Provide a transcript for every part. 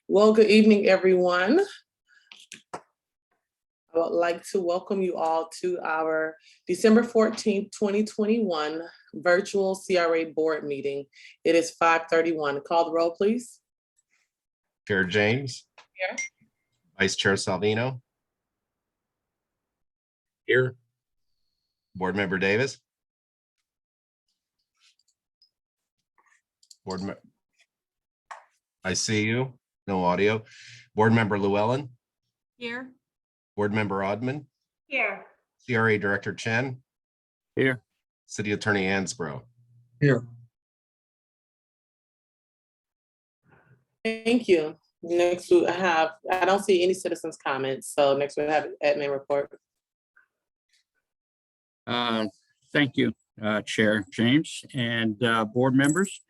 Well, good evening, everyone. I would like to welcome you all to our December 14th, 2021 virtual CRA board meeting. It is 5:31. Call the roll, please. Chair James. Here. Vice Chair Salvino. Here. Board Member Davis. I see you. No audio. Board Member Llewellyn. Here. Board Member Odman. Here. CRA Director Chen. Here. City Attorney Ansbro. Here. Thank you. Next we have, I don't see any citizens comments. So next we have admin report. Thank you, Chair James and board members.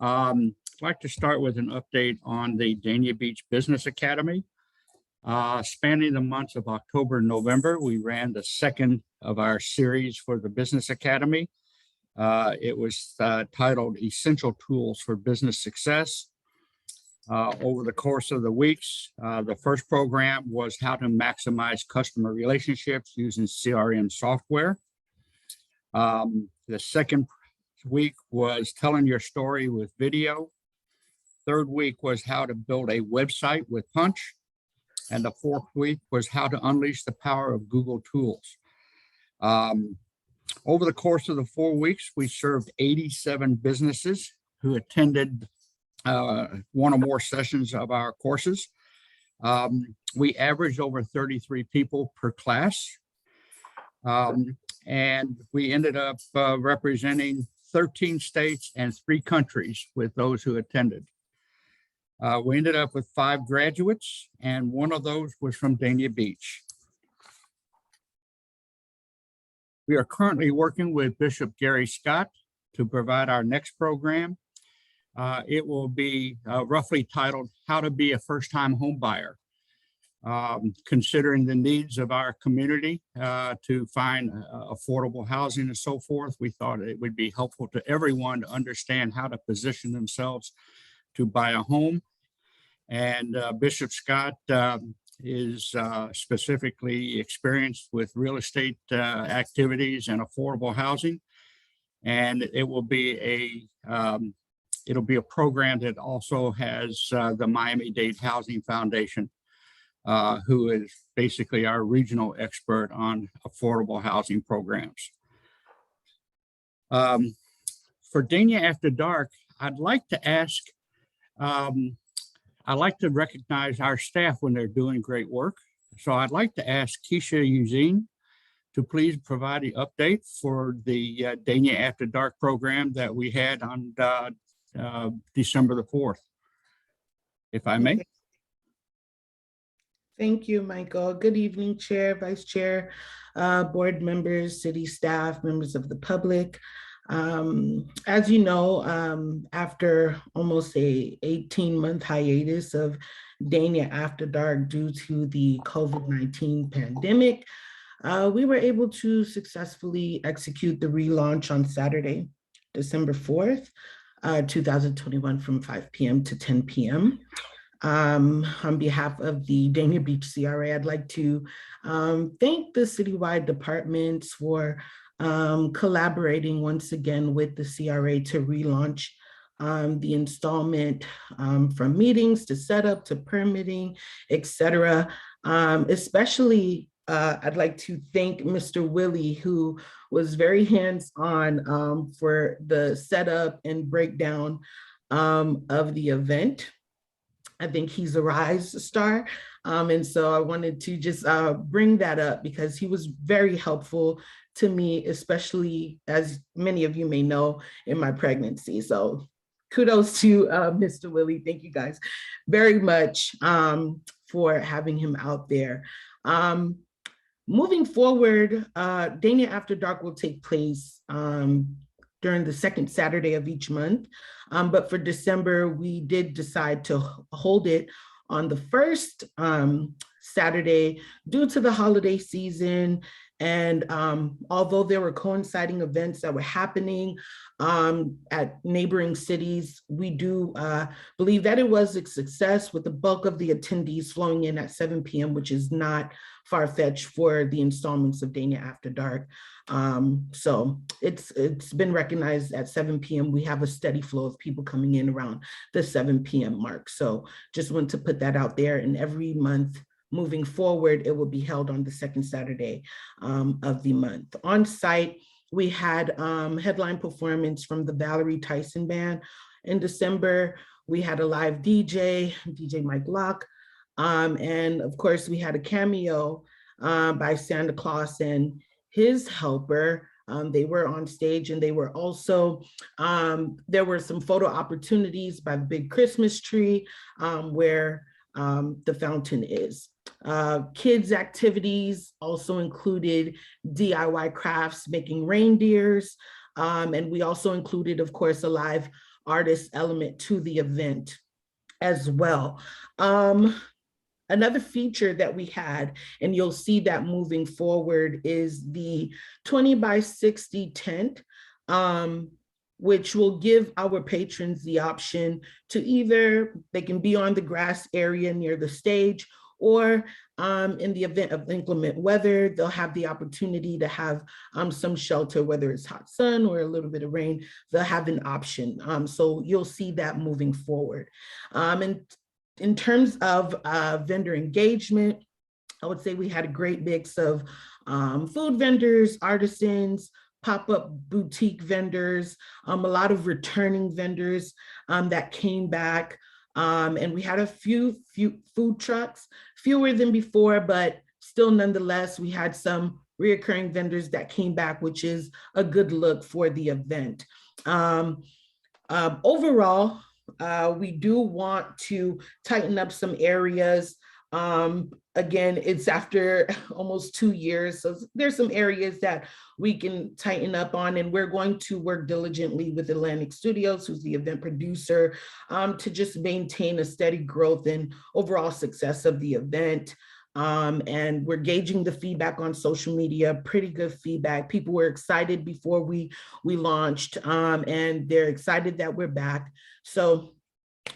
I'd like to start with an update on the Dania Beach Business Academy. Spanning the months of October and November, we ran the second of our series for the Business Academy. It was titled Essential Tools for Business Success. Over the course of the weeks, the first program was how to maximize customer relationships using CRM software. The second week was telling your story with video. Third week was how to build a website with Punch. And the fourth week was how to unleash the power of Google tools. Over the course of the 4 weeks, we served 87 businesses who attended one or more sessions of our courses. We averaged over 33 people per class. And we ended up representing 13 states and 3 countries with those who attended. We ended up with 5 graduates, and one of those was from Dania Beach. We are currently working with Bishop Gary Scott to provide our next program. It will be roughly titled How to Be a First-Time Home Buyer. Considering the needs of our community to find affordable housing and so forth, we thought it would be helpful to everyone to understand how to position themselves to buy a home. And Bishop Scott is specifically experienced with real estate activities and affordable housing. And it will be it'll be a program that also has the Miami-Dade Housing Foundation, who is basically our regional expert on affordable housing programs. For Dania After Dark, I'd like to ask, I like to recognize our staff when they're doing great work. So I'd like to ask Keisha Eugene to please provide the update for the Dania After Dark program that we had on December the 4th, if I may. Thank you, Michael. Good evening, Chair, Vice Chair, board members, city staff, members of the public. As you know, after almost a 18-month hiatus of Dania After Dark due to the COVID-19 pandemic, we were able to successfully execute the relaunch on Saturday, December 4th, 2021 from 5 p.m. to 10 p.m. On behalf of the Dania Beach CRA, I'd like to thank the citywide departments for collaborating once again with the CRA to relaunch the installment from meetings to setup to permitting, etc. Especially, I'd like to thank Mr. Willie, who was very hands-on for the setup and breakdown of the event. I think he's a rise star. And so I wanted to just bring that up because he was very helpful to me, especially as many of you may know in my pregnancy. So kudos to Mr. Willie. Thank you guys very much for having him out there. Moving forward, Dania After Dark will take place during the second Saturday of each month. But for December, we did decide to hold it on the first Saturday due to the holiday season And although there were coinciding events that were happening at neighboring cities, we do believe that it was a success, with the bulk of the attendees flowing in at 7 p.m., which is not far-fetched for the installments of Dania After Dark. So it's been recognized at 7 p.m. We have a steady flow of people coming in around the 7 p.m. mark. So just want to put that out there. And every month moving forward, it will be held on the second Saturday of the month. On site, we had headline performance from the Valerie Tyson Band. In December, we had a live DJ Mike Locke. And of course, we had a cameo by Santa Claus and his helper. They were on stage, and they were also, there were some photo opportunities by the big Christmas tree where the fountain is. Kids activities also included DIY crafts, making reindeers. And we also included, of course, a live artist element to the event as well. Another feature that we had, and you'll see that moving forward, is the 20 by 60 tent, which will give our patrons the option to either, they can be on the grass area near the stage, or in the event of inclement weather, they'll have the opportunity to have some shelter, whether it's hot sun or a little bit of rain, they'll have an option. So you'll see that moving forward. And in terms of vendor engagement, I would say we had a great mix of food vendors, artisans, pop-up boutique vendors, a lot of returning vendors that came back. And we had a few food trucks, fewer than before, but still nonetheless, we had some reoccurring vendors that came back, which is a good look for the event. Overall, we do want to tighten up some areas. Again, it's after almost 2 years, so there's some areas that we can tighten up on, and we're going to work diligently with Atlantic Studios, who's the event producer, to just maintain a steady growth and overall success of the event. And we're gauging the feedback on social media, pretty good feedback. People were excited before we launched, and they're excited that we're back. So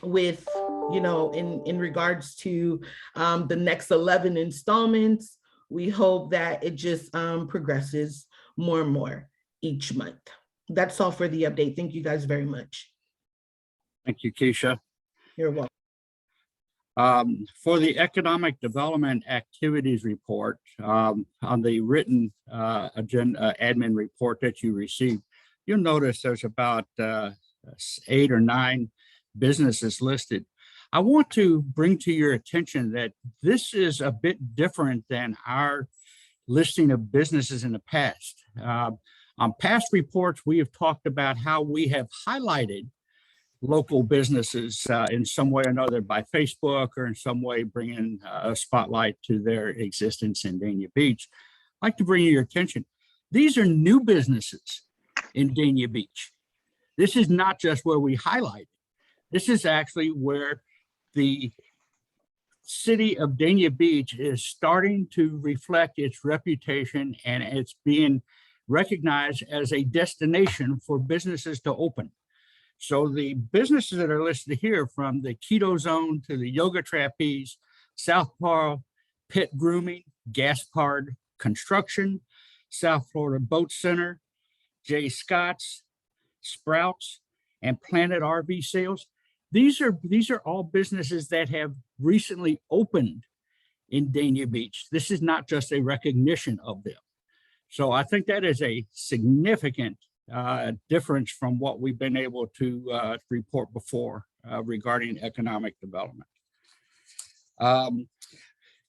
with, you know, in regards to the next 11 installments, we hope that it just progresses more and more each month. That's all for the update. Thank you guys very much. Thank you, Keisha. You're welcome. For the Economic Development Activities Report, on the written agenda admin report that you received, you'll notice there's about 8 or 9 businesses listed. I want to bring to your attention that this is a bit different than our listing of businesses in the past. On past reports, we have talked about how we have highlighted local businesses in some way or another, by Facebook or in some way bringing a spotlight to their existence in Dania Beach. I'd like to bring your attention. These are new businesses in Dania Beach. This is not just where we highlight. This is actually where the city of Dania Beach is starting to reflect its reputation, and it's being recognized as a destination for businesses to open. So the businesses that are listed here, from the Keto Zone to the Yoga Trapeze, South Pearl, Pit Grooming, Gaspard Construction, South Florida Boat Center, J. Scott's, Sprouts, and Planet RV Sales. These are all businesses that have recently opened in Dania Beach. This is not just a recognition of them. So I think that is a significant difference from what we've been able to report before regarding economic development.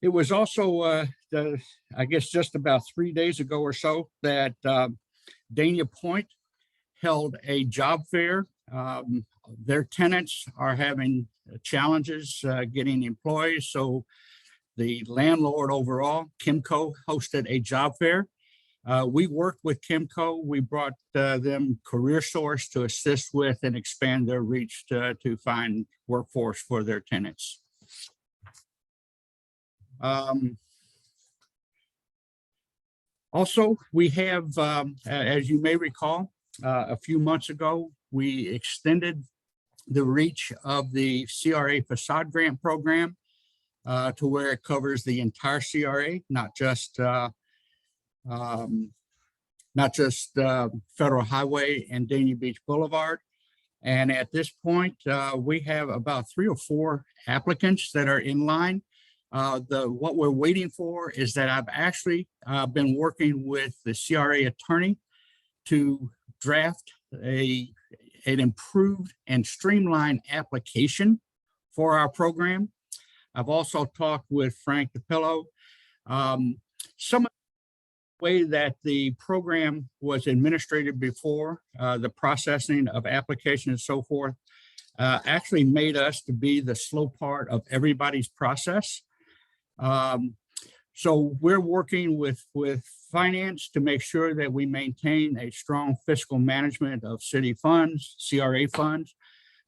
It was also, I guess, just about 3 days ago or so that Dania Point held a job fair. Their tenants are having challenges getting employees. So the landlord overall, Kimco, hosted a job fair. We worked with Kimco. We brought them Career Source to assist with and expand their reach to find workforce for their tenants. Also, we have, as you may recall, a few months ago, we extended the reach of the CRA facade grant program to where it covers the entire CRA, not just Federal Highway and Dania Beach Boulevard. And at this point, we have about 3 or 4 applicants that are in line. What we're waiting for is that I've actually been working with the CRA attorney to draft an improved and streamlined application for our program. I've also talked with Frank DePillo. Some of the way that the program was administrated before, the processing of applications and so forth, actually made us to be the slow part of everybody's process. So we're working with finance to make sure that we maintain a strong fiscal management of city funds, CRA funds,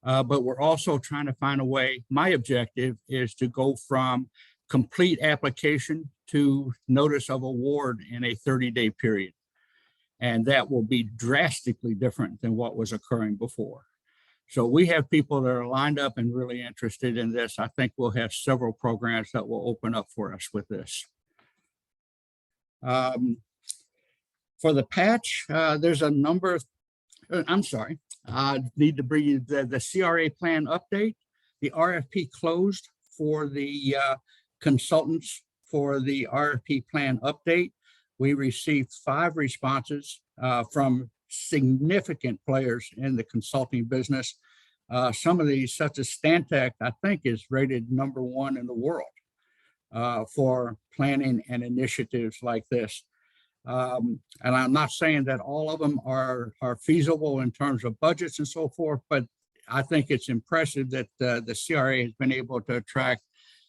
but we're also trying to find a way. My objective is to go from complete application to notice of award in a 30-day period. And that will be drastically different than what was occurring before. So we have people that are lined up and really interested in this. I think we'll have several programs that will open up for us with this. For the patch, there's a number of, need to bring you the CRA plan update. The RFP closed for the consultants for the RFP plan update. We received 5 responses from significant players in the consulting business. Some of these, such as Stantec, I think is rated #1 in the world for planning and initiatives like this. And I'm not saying that all of them are feasible in terms of budgets and so forth, but I think it's impressive that the CRA has been able to attract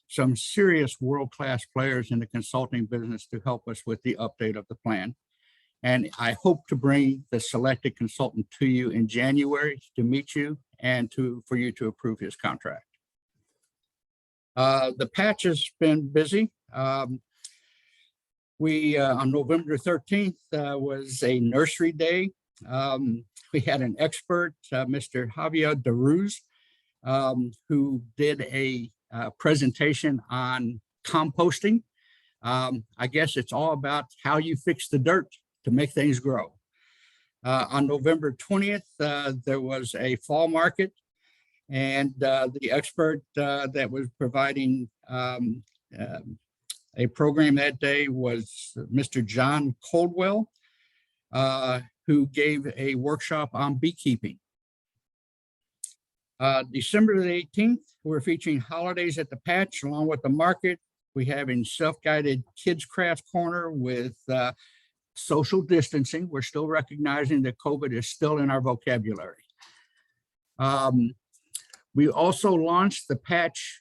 some serious world-class players in the consulting business to help us with the update of the plan. And I hope to bring the selected consultant to you in January to meet you and for you to approve his contract. The patch has been busy. On November 13th was a nursery day. We had an expert, Mr. Javier DeRuz, who did a presentation on composting. I guess it's all about how you fix the dirt to make things grow. On November 20th, there was a fall market, and the expert that was providing a program that day was Mr. John Coldwell, who gave a workshop on beekeeping. December the 18th, we're featuring holidays at the patch along with the market. We have a self-guided kids craft corner with social distancing. We're still recognizing that COVID is still in our vocabulary. We also launched the patch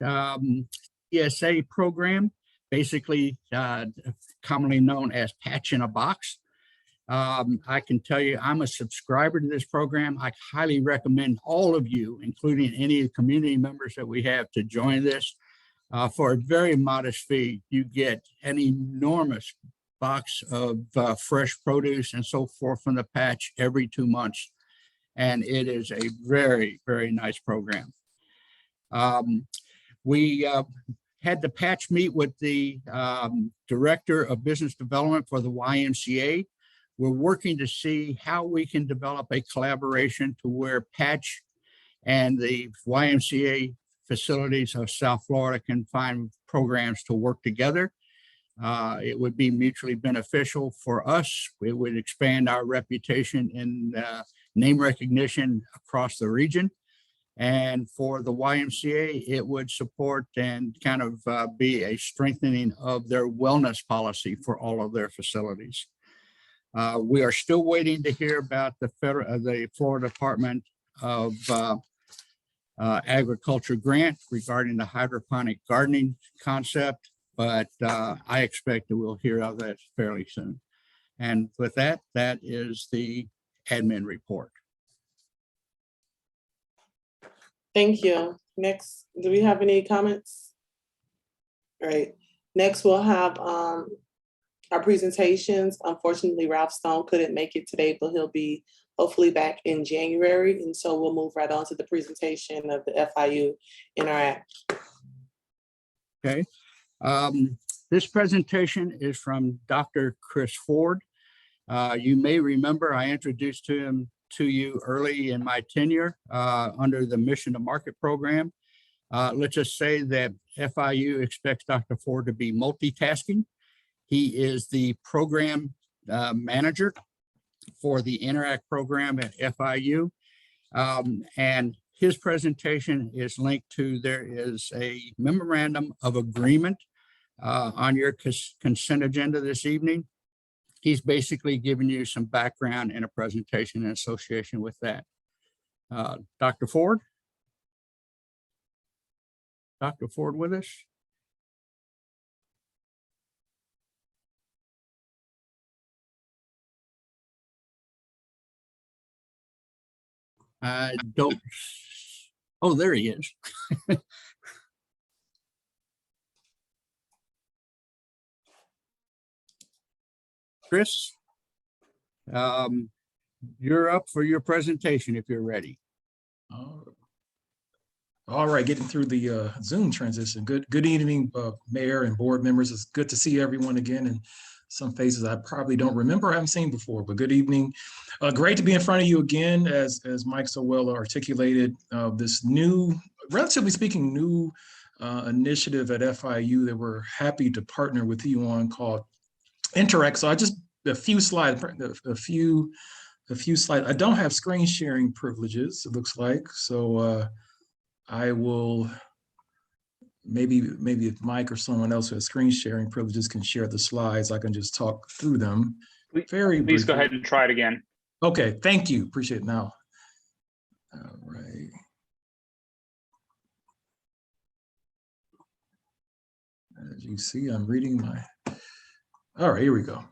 ESA program, basically commonly known as Patch in a Box. I can tell you, I'm a subscriber to this program. I highly recommend all of you, including any community members that we have, to join this. For a very modest fee, you get an enormous box of fresh produce and so forth from the patch every 2 months. And it is a very, very nice program. We had the patch meet with the Director of Business Development for the YMCA. We're working to see how we can develop a collaboration to where patch and the YMCA facilities of South Florida can find programs to work together. It would be mutually beneficial for us. It would expand our reputation in name recognition across the region. And for the YMCA, it would support and kind of be a strengthening of their wellness policy for all of their facilities. We are still waiting to hear about the Florida Department of Agriculture grant regarding the hydroponic gardening concept, but I expect that we'll hear of that fairly soon. And with that, that is the admin report. Thank you. Next, do we have any comments? All right, next we'll have our presentations. Unfortunately, Ralph Stone couldn't make it today, but he'll be hopefully back in January. And so we'll move right on to the presentation of the FiU Interact. Okay. This presentation is from Dr. Chris Ford. You may remember I introduced him to you early in my tenure under the Mission to Market program. Let's just say that FiU expects Dr. Ford to be multitasking. He is the program manager for the Interact program at FiU. And his presentation is linked to, there is a memorandum of agreement on your consent agenda this evening. He's basically giving you some background and a presentation in association with that. Dr. Ford? Dr. Ford with us? I don't. Oh, there he is. Chris, you're up for your presentation if you're ready. All right, getting through the Zoom transition. Good evening, Mayor and board members. It's good to see everyone again, and some faces I probably don't remember, I haven't seen before, but good evening. Great to be in front of you again, as Mike so well articulated, this new, relatively speaking, new initiative at FiU that we're happy to partner with you on, called Interact. So I just, a few slides. I don't have screen sharing privileges, it looks like. So I will, maybe if Mike or someone else who has screen sharing privileges can share the slides, I can just talk through them very briefly. Please go ahead and try it again. Okay, thank you, appreciate it now. All right. As you see, I'm reading my, all right, here we go.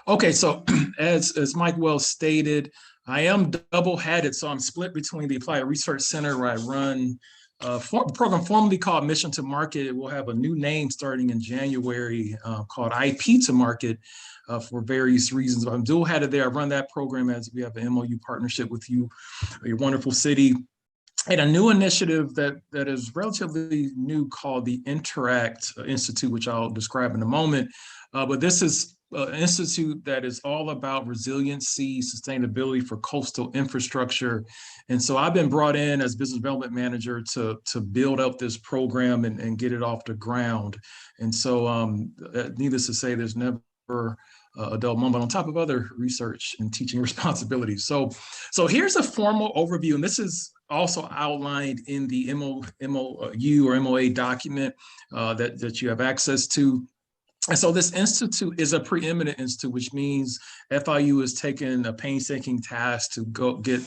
Okay, so as Mike well stated, I am double-headed, so I'm split between the Applied Research Center, where I run a program formerly called Mission to Market. It will have a new name starting in January called IP to Market for various reasons. But I'm dual-headed there. I run that program as we have an MOU partnership with you, your wonderful city. And a new initiative that is relatively new called the Interact Institute, which I'll describe in a moment. But this is an institute that is all about resiliency, sustainability for coastal infrastructure. And so I've been brought in as business development manager to build up this program and get it off the ground. And so needless to say, there's never a dull moment on top of other research and teaching responsibilities. So here's a formal overview, and this is also outlined in the MOU or MOA document that you have access to. And so this institute is a preeminent institute, which means FiU has taken a painstaking task to go get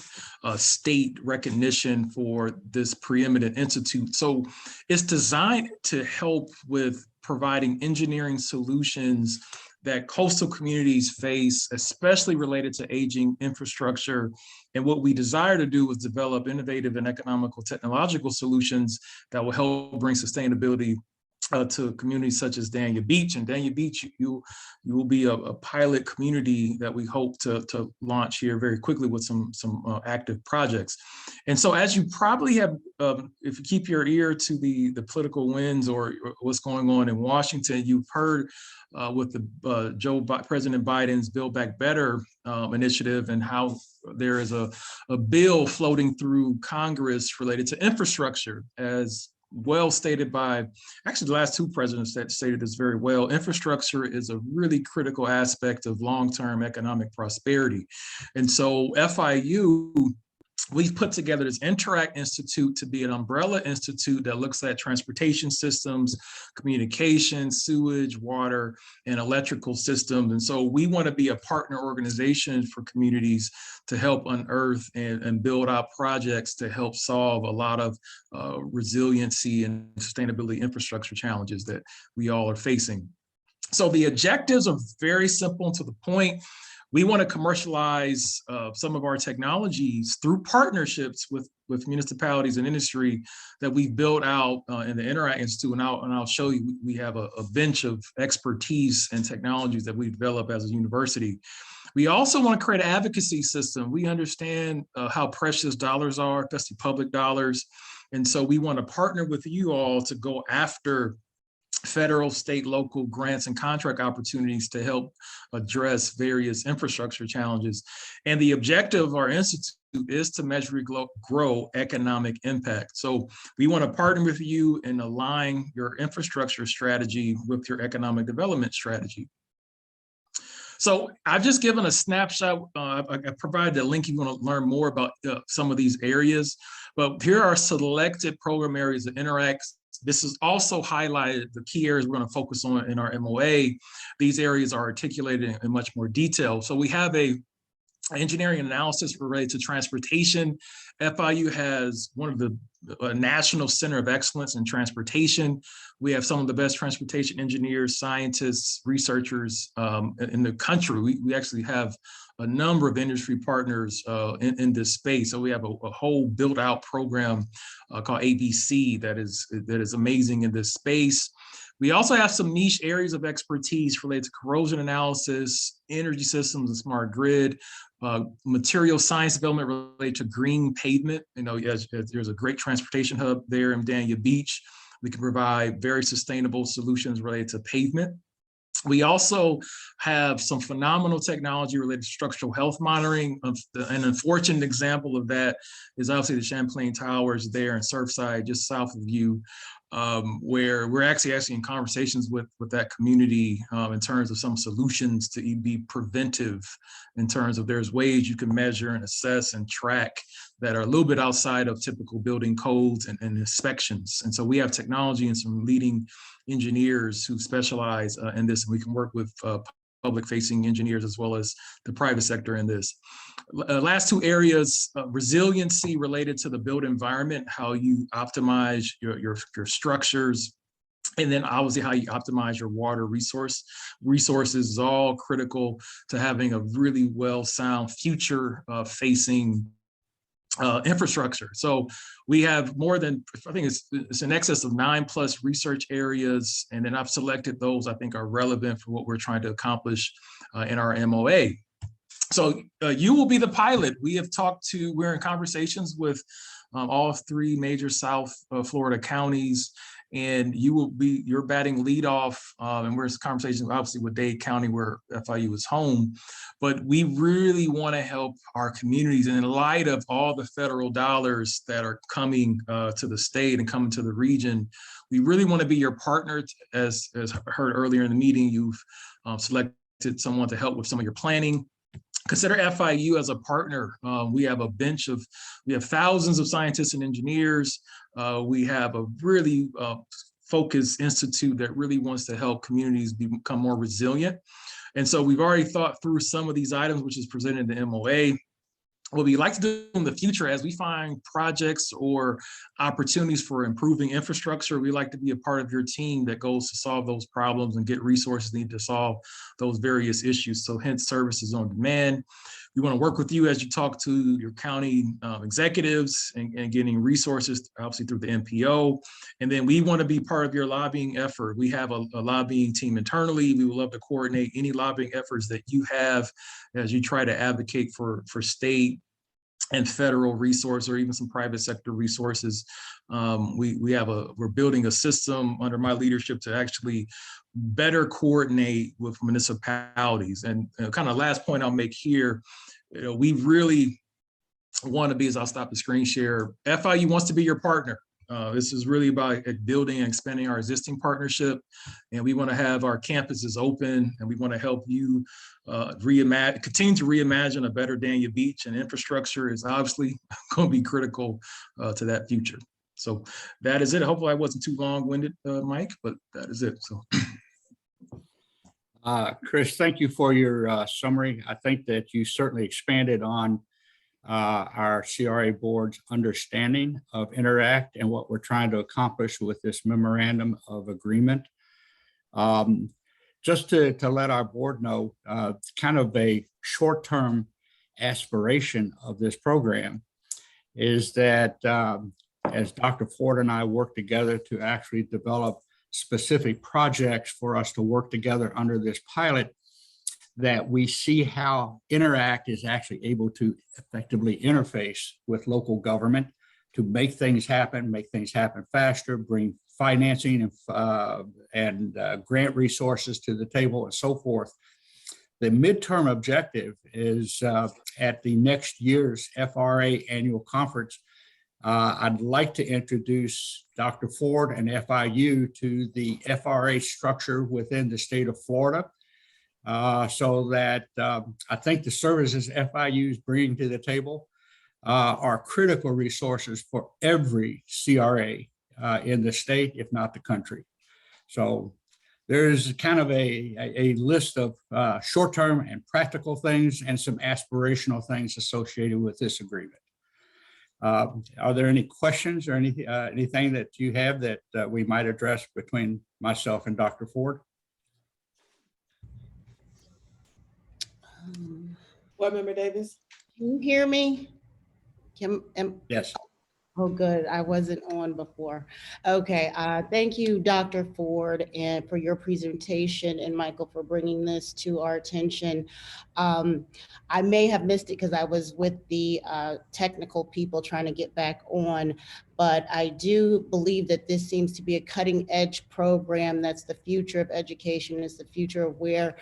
state recognition for this preeminent institute. So it's designed to help with providing engineering solutions that coastal communities face, especially related to aging infrastructure. And what we desire to do is develop innovative and economical technological solutions that will help bring sustainability to communities such as Dania Beach. And Dania Beach, you will be a pilot community that we hope to launch here very quickly with some active projects. And so, as you probably have, if you keep your ear to the political winds or what's going on in Washington, you've heard with the President Biden's Build Back Better initiative, and how there is a bill floating through Congress related to infrastructure, as well stated by actually the last two presidents that stated this very well. Infrastructure is a really critical aspect of long-term economic prosperity. And so FiU, we've put together this Interact Institute to be an umbrella institute that looks at transportation systems, communication, sewage, water, and electrical systems. And so we want to be a partner organization for communities to help unearth and build out projects to help solve a lot of resiliency and sustainability infrastructure challenges that we all are facing. So the objectives are very simple and to the point. We want to commercialize some of our technologies through partnerships with municipalities and industry that we've built out in the Interact Institute. And I'll show you, we have a bench of expertise and technologies that we develop as a university. We also want to create an advocacy system. We understand how precious dollars are, especially public dollars. And so we want to partner with you all to go after federal, state, local grants and contract opportunities to help address various infrastructure challenges. And the objective of our institute is to measure grow economic impact. So we want to partner with you and align your infrastructure strategy with your economic development strategy. So I've just given a snapshot. I provided a link if you want to learn more about some of these areas, but here are selected program areas that Interact. This is also highlighted the key areas we're going to focus on in our MOA. These areas are articulated in much more detail. So we have a engineering analysis related to transportation. FIU has one of the National Center of Excellence in Transportation. We have some of the best transportation engineers, scientists, researchers in the country. We actually have a number of industry partners in this space. So we have a whole built out program called ABC that is amazing in this space. We also have some niche areas of expertise related to corrosion analysis, energy systems and smart grid, material science development related to green pavement. You know, as there's a great transportation hub there in Dania Beach. We can provide very sustainable solutions related to pavement. We also have some phenomenal technology related to structural health monitoring. An unfortunate example of that is obviously the Champlain Towers there in Surfside, just south of you, where we're actually in conversations with that community in terms of some solutions to be preventive, in terms of there's ways you can measure and assess and track that are a little bit outside of typical building codes and inspections. And so we have technology and some leading engineers who specialize in this, and we can work with public-facing engineers as well as the private sector in this. Last two areas, resiliency related to the built environment, how you optimize your structures, and then obviously how you optimize your water resources is all critical to having a really well-sound future-facing infrastructure. So we have more than, I think it's in excess of 9+ research areas, and then I've selected those I think are relevant for what we're trying to accomplish in our MOA. So you will be the pilot. We're in conversations with all 3 major South Florida counties, and you're batting lead off, and we're in conversations obviously with Dade County where FIU is home, but we really want to help our communities. And in light of all the federal dollars that are coming to the state and coming to the region, we really want to be your partner. As I heard earlier in the meeting, you've selected someone to help with some of your planning. Consider FIU as a partner. We have thousands of scientists and engineers. We have a really focused institute that really wants to help communities become more resilient. And so we've already thought through some of these items, which is presented in the MOA. What we like to do in the future, as we find projects or opportunities for improving infrastructure, we like to be a part of your team that goes to solve those problems and get resources needed to solve those various issues. So hence services on demand. We want to work with you as you talk to your county executives and getting resources, obviously through the NPO. And then we want to be part of your lobbying effort. We have a lobbying team internally. We would love to coordinate any lobbying efforts that you have as you try to advocate for state and federal resource, or even some private sector resources. We're building a system under my leadership to actually better coordinate with municipalities. And kind of last point I'll make here, we really want to be, as I'll stop the screen share, FIU wants to be your partner. This is really about building and expanding our existing partnership. And we want to have our campuses open, and we want to help you continue to reimagine a better Dania Beach, and infrastructure is obviously going to be critical to that future. So that is it. Hopefully I wasn't too long-winded, Mike, but that is it. So. Chris, thank you for your summary. I think that you certainly expanded on our CRA board's understanding of Interact and what we're trying to accomplish with this memorandum of agreement. just to let our board know, kind of a short-term aspiration of this program is that as Dr. Ford and I work together to actually develop specific projects for us to work together under this pilot, that we see how Interact is actually able to effectively interface with local government to make things happen faster, bring financing and grant resources to the table and so forth. The midterm objective is at the next year's FRA annual conference. I'd like to introduce Dr. Ford and FIU to the FRA structure within the state of Florida, so that I think the services FIU is bringing to the table are critical resources for every CRA in the state, if not the country. So there's kind of a list of short-term and practical things and some aspirational things associated with this agreement. Are there any questions or anything that you have that we might address between myself and Dr. Ford? Board Member Davis? Can you hear me? Yes. Oh, good. I wasn't on before. Okay. Thank you, Dr. Ford, and for your presentation, and Michael for bringing this to our attention. I may have missed it because I was with the technical people trying to get back on, but I do believe that this seems to be a cutting edge program. That's the future of education. It's the future of where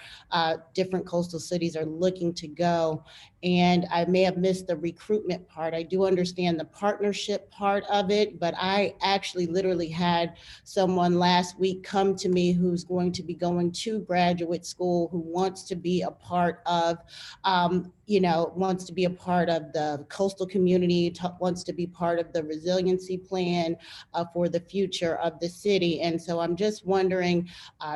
different coastal cities are looking to go. And I may have missed the recruitment part. I do understand the partnership part of it, but I actually literally had someone last week come to me who's going to be going to graduate school, who wants to be a part of, wants to be a part of the coastal community, wants to be part of the resiliency plan for the future of the city. And so I'm just wondering,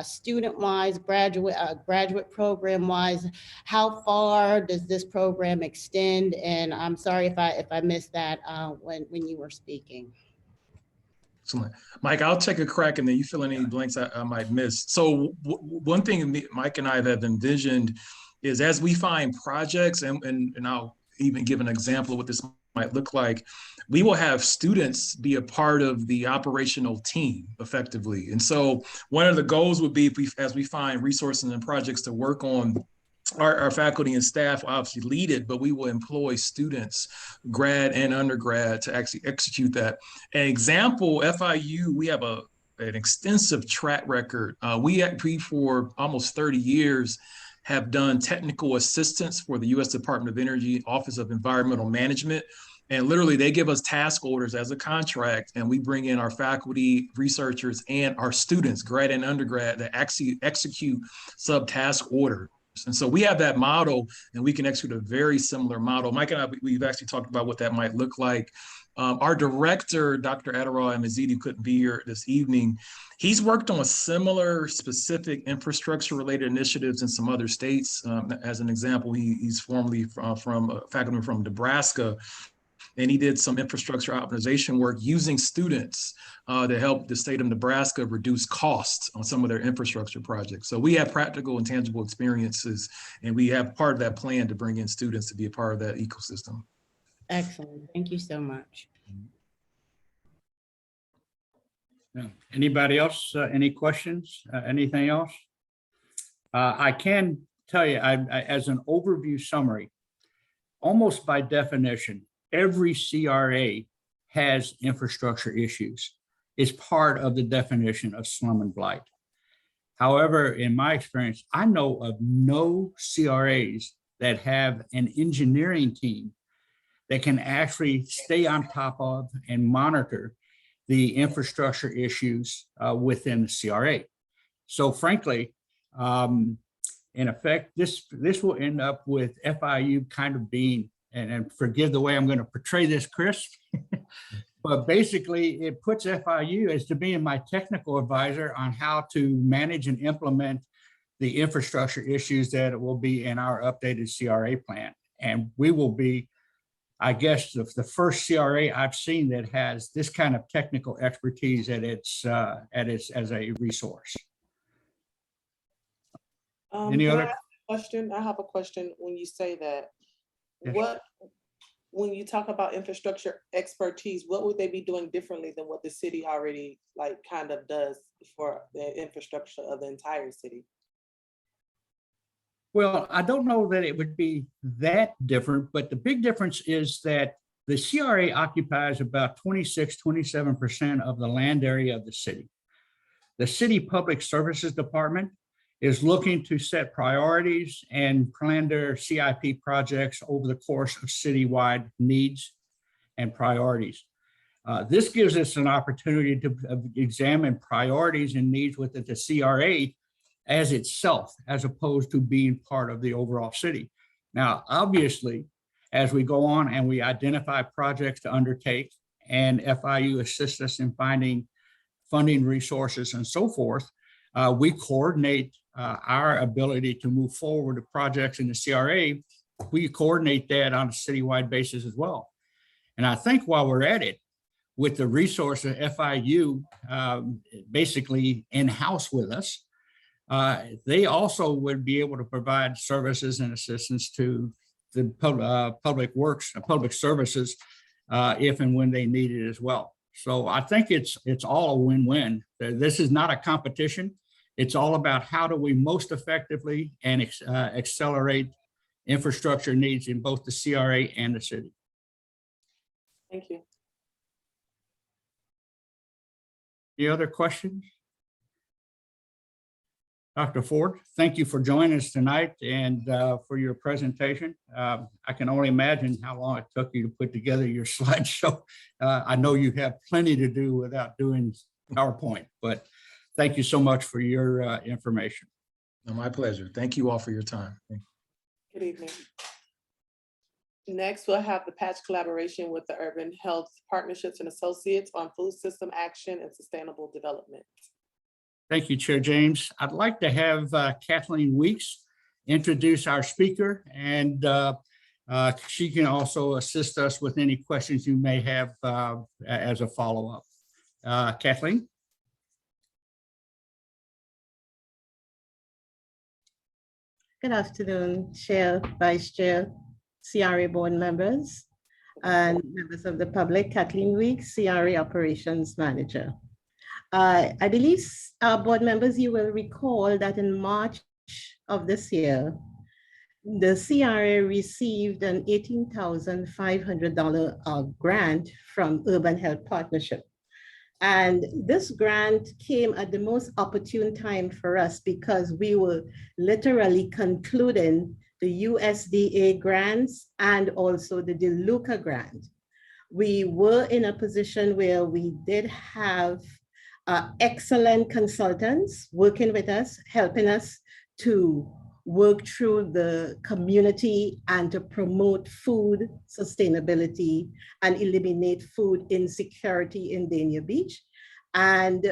student-wise, graduate program-wise, how far does this program extend? And I'm sorry if I missed that when you were speaking. Excellent. Mike, I'll take a crack and then you fill in any blanks I might miss. So one thing Mike and I have envisioned is as we find projects, and I'll even give an example of what this might look like, we will have students be a part of the operational team effectively. And so one of the goals would be, as we find resources and projects to work on, our faculty and staff will obviously lead it, but we will employ students, grad and undergrad, to actually execute that. An example, FIU, we have an extensive track record. We for almost 30 years have done technical assistance for the U.S. Department of Energy, Office of Environmental Management. And literally they give us task orders as a contract, and we bring in our faculty, researchers, and our students, grad and undergrad, that actually execute sub-task orders. And so we have that model, and we can execute a very similar model. Mike and I, we've actually talked about what that might look like. Our director, Dr. Adderall Amazidi, couldn't be here this evening. He's worked on similar specific infrastructure related initiatives in some other states. As an example, he's formerly from faculty from Nebraska, and he did some infrastructure optimization work using students to help the state of Nebraska reduce costs on some of their infrastructure projects. So we have practical and tangible experiences, and we have part of that plan to bring in students to be a part of that ecosystem. Excellent. Thank you so much. Anybody else? Any questions? Anything else? I can tell you, as an overview summary, almost by definition, every CRA has infrastructure issues. It's part of the definition of slum and blight. However, in my experience, I know of no CRAs that have an engineering team that can actually stay on top of and monitor the infrastructure issues within the CRA. So frankly, in effect, this will end up with FIU kind of being, and forgive the way I'm going to portray this, Chris, but basically it puts FIU as to being my technical advisor on how to manage and implement the infrastructure issues that will be in our updated CRA plan. And we will be, I guess, the first CRA I've seen that has this kind of technical expertise at its as a resource. Any Can I other? ask a question? I have a question when you say that. Yes. What, when you talk about infrastructure expertise, what would they be doing differently than what the city already like kind of does for the infrastructure of the entire city? Well, I don't know that it would be that different, but the big difference is that the CRA occupies about 26-27% of the land area of the city. The City Public Services Department is looking to set priorities and plan their CIP projects over the course of citywide needs and priorities. This gives us an opportunity to examine priorities and needs within the CRA as itself, as opposed to being part of the overall city. Now, obviously, as we go on and we identify projects to undertake, and FIU assists us in finding funding resources and so forth, we coordinate our ability to move forward with projects in the CRA. We coordinate that on a citywide basis as well. And I think while we're at it, with the resource of FIU basically in-house with us, they also would be able to provide services and assistance to the public works, public services, if and when they need it as well. So I think it's all a win-win. This is not a competition. It's all about how do we most effectively and accelerate infrastructure needs in both the CRA and the city. Thank you. Any other questions? Dr. Ford, thank you for joining us tonight and for your presentation. I can only imagine how long it took you to put together your slideshow. I know you have plenty to do without doing PowerPoint, but thank you so much for your information. No, my pleasure. Thank you all for your time. Good evening. Next, we'll have the patch collaboration with the Urban Health Partnerships and Associates on food system action and sustainable development. Thank you, Chair James. I'd like to have Kathleen Weeks introduce our speaker, and she can also assist us with any questions you may have as a follow-up. Kathleen? Good afternoon, Chair, Vice Chair, CRA board members, and members of the public. Kathleen Weeks, CRA Operations Manager. I believe, board members, you will recall that in March of this year, the CRA received an $18,500 grant from Urban Health Partnership. And this grant came at the most opportune time for us because we were literally concluding the USDA grants and also the DeLuca grant. We were in a position where we did have excellent consultants working with us, helping us to work through the community and to promote food sustainability and eliminate food insecurity in Dania Beach. And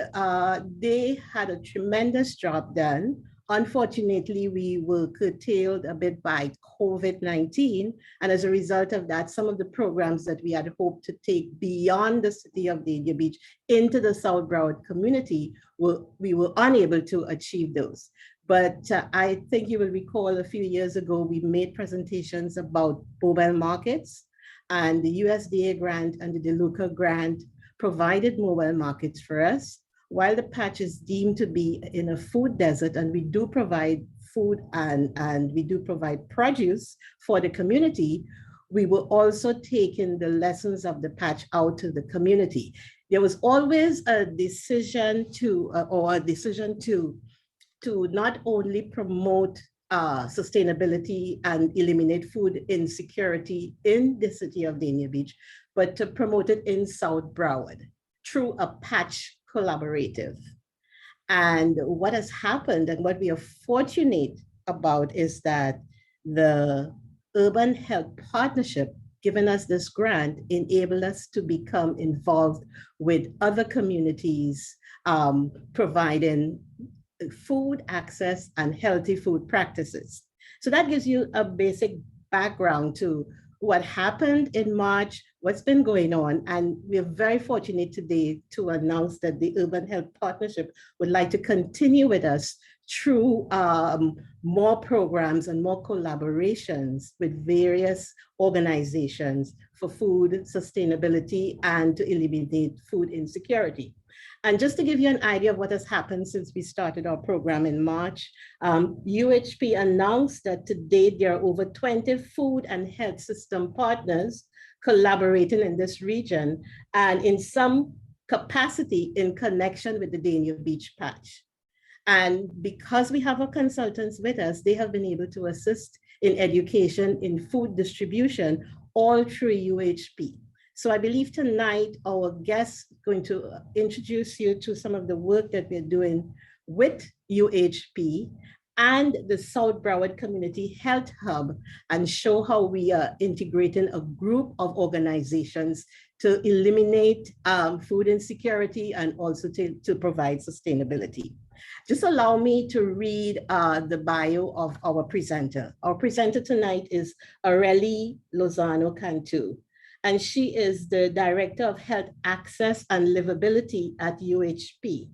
they had a tremendous job done. Unfortunately, we were curtailed a bit by COVID-19. And as a result of that, some of the programs that we had hoped to take beyond the city of Dania Beach into the South Broward community, we were unable to achieve those. But I think you will recall a few years ago, we made presentations about mobile markets, and the USDA grant and the DeLuca grant provided mobile markets for us. While the patch is deemed to be in a food desert, and we do provide food and we do provide produce for the community, we were also taking the lessons of the patch out to the community. There was always a decision to not only promote sustainability and eliminate food insecurity in the city of Dania Beach, but to promote it in South Broward through a patch collaborative. And what has happened and what we are fortunate about is that the Urban Health Partnership, given us this grant, enabled us to become involved with other communities, providing food access and healthy food practices. So that gives you a basic background to what happened in March, what's been going on. And we're very fortunate today to announce that the Urban Health Partnership would like to continue with us through more programs and more collaborations with various organizations for food sustainability and to eliminate food insecurity. And just to give you an idea of what has happened since we started our program in March, UHP announced that to date there are over 20 food and health system partners collaborating in this region and in some capacity in connection with the Dania Beach Patch. And because we have our consultants with us, they have been able to assist in education, in food distribution, all through UHP. So I believe tonight our guest is going to introduce you to some of the work that we're doing with UHP and the South Broward Community Health Hub and show how we are integrating a group of organizations to eliminate food insecurity and also to provide sustainability. Just allow me to read the bio of our presenter. Our presenter tonight is Aurelie Lozano Cantu, and she is the Director of Health Access and Livability at UHP.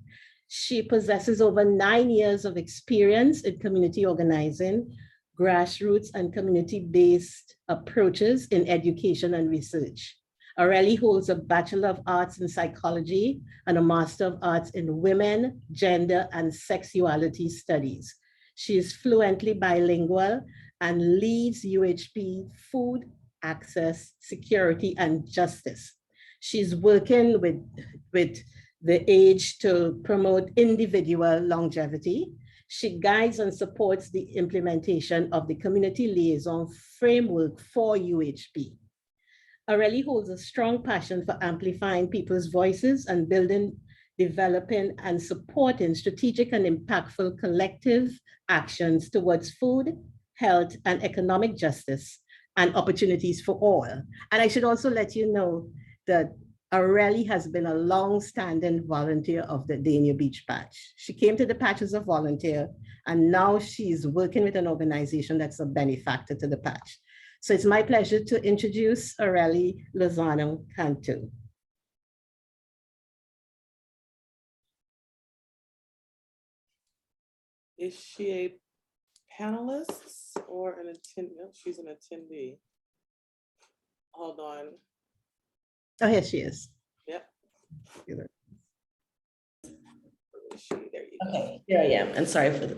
She possesses over 9 years of experience in community organizing, grassroots and community-based approaches in education and research. Aurelie holds a Bachelor of Arts in Psychology and a Master of Arts in Women, Gender, and Sexuality Studies. She is fluently bilingual and leads UHP Food, Access, Security, and Justice. She's working with the age to promote individual longevity. She guides and supports the implementation of the community liaison framework for UHP. Aurelie holds a strong passion for amplifying people's voices and building, developing, and supporting strategic and impactful collective actions towards food, health, and economic justice and opportunities for all. And I should also let you know that Aurelie has been a long-standing volunteer of the Dania Beach Patch. She came to the patch as a volunteer, and now she's working with an organization that's a benefactor to the patch. So it's my pleasure to introduce Aurelie Lozano Cantu. Is she a panelist or an attendee? No, she's an attendee. Hold on. Oh, here she is. Yep. Here. Where is she? There you go. Okay, here I am, and sorry for the,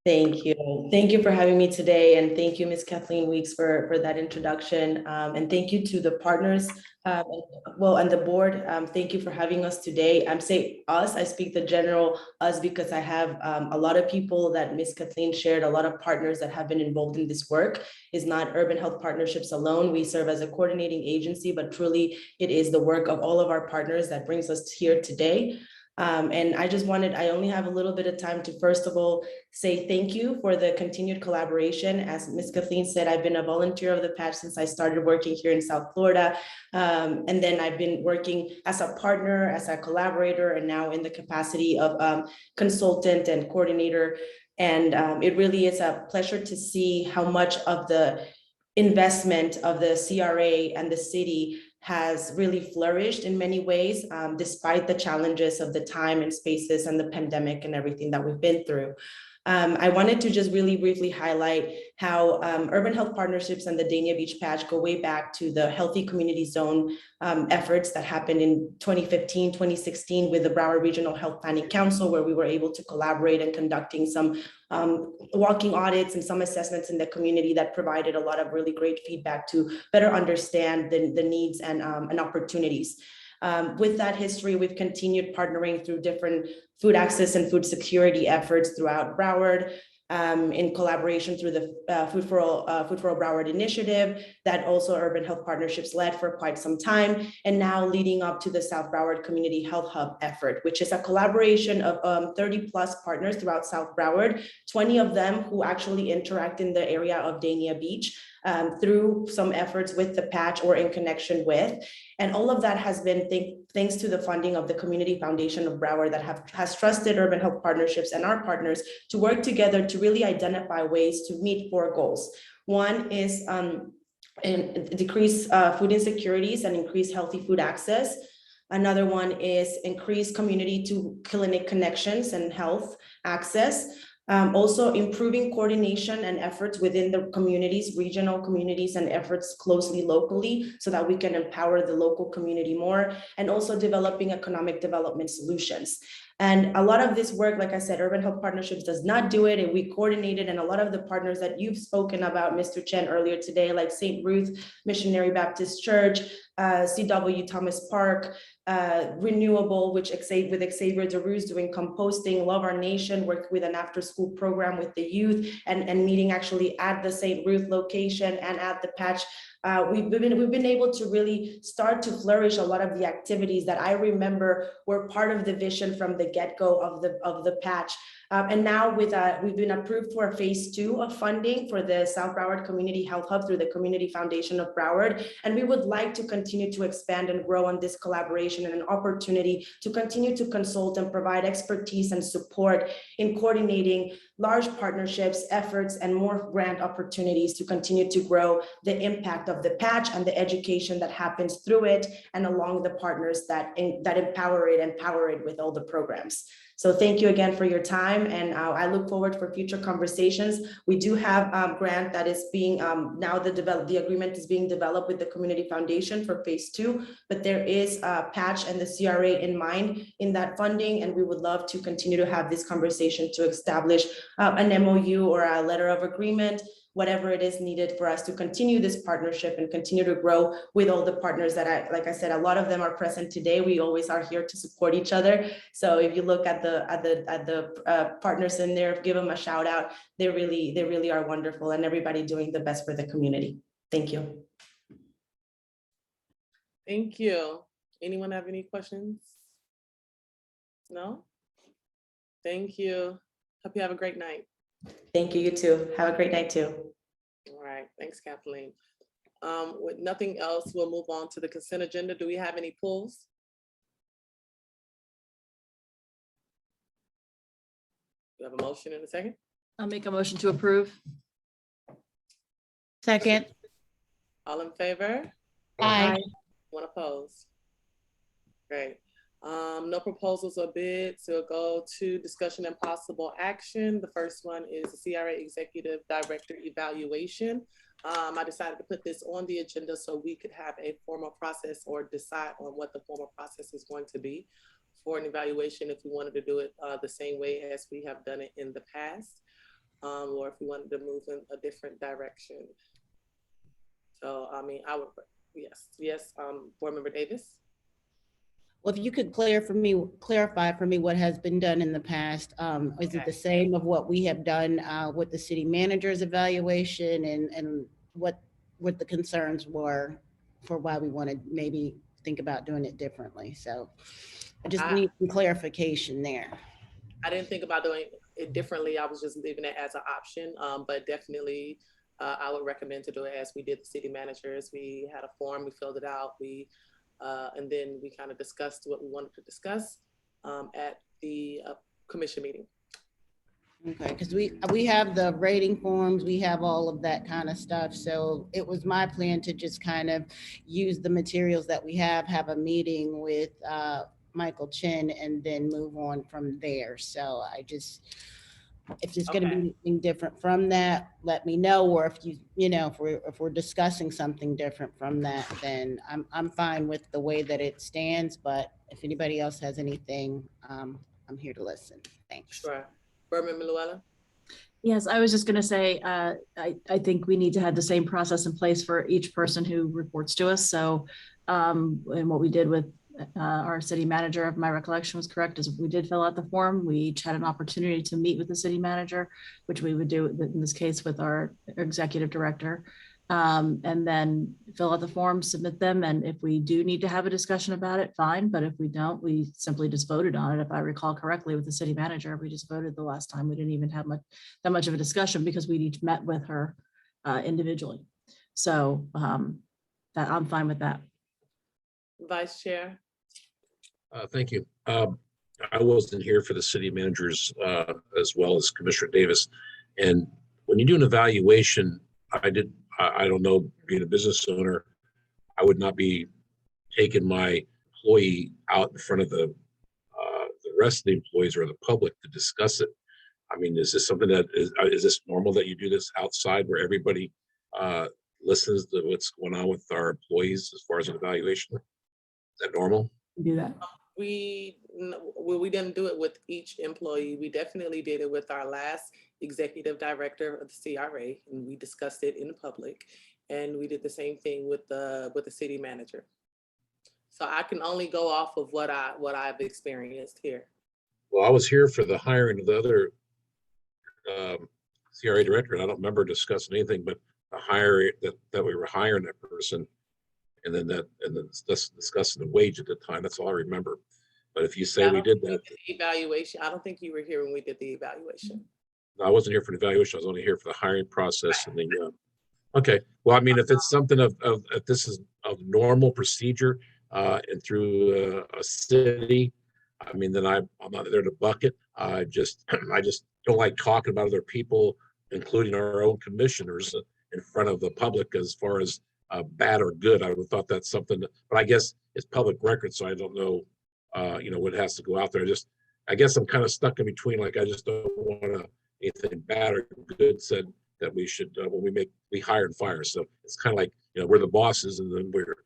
thank you. Thank you for having me today, and thank you, Ms. Kathleen Weeks, for that introduction. And thank you to the partners, and the board. Thank you for having us today. I'm saying us, I speak the general us because I have a lot of people that Ms. Kathleen shared, a lot of partners that have been involved in this work. Is not Urban Health Partnerships alone. We serve as a coordinating agency, but truly it is the work of all of our partners that brings us here today. And I only have a little bit of time to first of all say thank you for the continued collaboration. As Ms. Kathleen said, I've been a volunteer of the patch since I started working here in South Florida. And then I've been working as a partner, as a collaborator, and now in the capacity of consultant and coordinator. And it really is a pleasure to see how much of the investment of the CRA and the city has really flourished in many ways, despite the challenges of the time and spaces and the pandemic and everything that we've been through. I wanted to just really briefly highlight how Urban Health Partnerships and the Dania Beach Patch go way back to the Healthy Community Zone efforts that happened in 2015, 2016 with the Broward Regional Health Planning Council, where we were able to collaborate in conducting some walking audits and some assessments in the community that provided a lot of really great feedback to better understand the needs and opportunities. With that history, we've continued partnering through different food access and food security efforts throughout Broward, in collaboration through the Food for All Broward initiative that also Urban Health Partnerships led for quite some time, and now leading up to the South Broward Community Health Hub effort, which is a collaboration of 30 plus partners throughout South Broward, 20 of them who actually interact in the area of Dania Beach through some efforts with the patch or in connection with. And all of that has been thanks to the funding of the Community Foundation of Broward that has trusted Urban Health Partnerships and our partners to work together to really identify ways to meet 4 goals. One is decrease food insecurities and increase healthy food access. Another one is increase community to clinic connections and health access. Also improving coordination and efforts within the communities, regional communities, and efforts closely locally so that we can empower the local community more, and also developing economic development solutions. And a lot of this work, like I said, Urban Health Partnerships does not do it, and we coordinate it. And a lot of the partners that you've spoken about, Mr. Chen, earlier today, like St. Ruth Missionary Baptist Church, CW Thomas Park, Renewable, which with Xavier DeRue's doing composting, Love Our Nation, worked with an after-school program with the youth, and meeting actually at the St. Ruth location and at the patch. We've been able to really start to flourish a lot of the activities that I remember were part of the vision from the get-go of the patch. And now we've been approved for phase 2 of funding for the South Broward Community Health Hub through the Community Foundation of Broward. And we would like to continue to expand and grow on this collaboration and an opportunity to continue to consult and provide expertise and support in coordinating large partnerships, efforts, and more grant opportunities to continue to grow the impact of the patch and the education that happens through it and along the partners that empower it with all the programs. So thank you again for your time, and I look forward for future conversations. We do have a grant that is being, now the agreement is being developed with the Community Foundation for phase 2, but there is a patch and the CRA in mind in that funding, and we would love to continue to have this conversation to establish an MOU or a letter of agreement, whatever it is needed for us to continue this partnership and continue to grow with all the partners that like I said, a lot of them are present today. We always are here to support each other. So if you look at the partners in there, give them a shout out. They really are wonderful, and everybody doing the best for the community. Thank you. Thank you. Anyone have any questions? No? Thank you. Hope you have a great night. Thank you, you too. Have a great night too. All right, thanks, Kathleen. With nothing else, we'll move on to the consent agenda. Do we have any pulls? Do you have a motion in a second? I'll make a motion to approve. Second. All in favor? Aye. One opposed? Great. No proposals or bids, so we'll go to discussion and possible action. The first one is the CRA Executive Director evaluation. I decided to put this on the agenda so we could have a formal process or decide on what the formal process is going to be for an evaluation, if we wanted to do it the same way as we have done it in the past, or if we wanted to move in a different direction. So, I mean, I would, yes, Board Member Davis. Well, if you could clarify for me what has been done in the past. Is it the same of what we have done with the city manager's evaluation, and what the concerns were for why we want to maybe think about doing it differently? So I just need some clarification there. I didn't think about doing it differently. I was just leaving it as an option, but definitely I would recommend to do it as we did the city managers. We had a form, we filled it out, and then we kind of discussed what we wanted to discuss at the commission meeting. Okay, because we have the rating forms, we have all of that kind of stuff. So it was my plan to just kind of use the materials that we have a meeting with Michael Chen, and then move on from there. So if it's going to be anything different from that, let me know. Or if if we're discussing something different from that, then I'm fine with the way that it stands. But if anybody else has anything, I'm here to listen. Thanks. Sure. Board Member Llewellyn? Yes, I was just going to say, I think we need to have the same process in place for each person who reports to us. So, and what we did with our city manager, if my recollection was correct, is we did fill out the form. We each had an opportunity to meet with the city manager, which we would do in this case with our executive director, and then fill out the form, submit them. And if we do need to have a discussion about it, fine. But if we don't, we simply just voted on it. If I recall correctly with the city manager, we just voted the last time. We didn't even have that much of a discussion because we each met with her individually. So that I'm fine with that. Vice Chair? Thank you. I wasn't here for the city managers as well as Commissioner Davis. And when you do an evaluation, I don't know, being a business owner, I would not be taking my employee out in front of the rest of the employees or the public to discuss it. I mean, is this something that is this normal that you do this outside where everybody listens to what's going on with our employees as far as an evaluation? Is that normal? Do that. We didn't do it with each employee. We definitely did it with our last executive director of the CRA, and we discussed it in the public. And we did the same thing with the city manager. So I can only go off of what I've experienced here. Well, I was here for the hiring of the other CRA director, and I don't remember discussing anything but the hire that we were hiring that person, and then discussing the wage at the time. That's all I remember. But if you say we did that, the evaluation, I don't think you were here when we did the evaluation. No, I wasn't here for the evaluation. I was only here for the hiring process and the. Okay, well, I mean, if it's something if this is a normal procedure and through a city, I mean, then I'm not there to buck it. I just don't like talking about other people, including our own commissioners, in front of the public as far as bad or good. I would have thought that's something, but I guess it's public record, so I don't know, what has to go out there. I guess I'm kind of stuck in between. Like, I just don't want anything bad or good said that we should when we hire and fire. So it's kind of like, we're the bosses, and then we're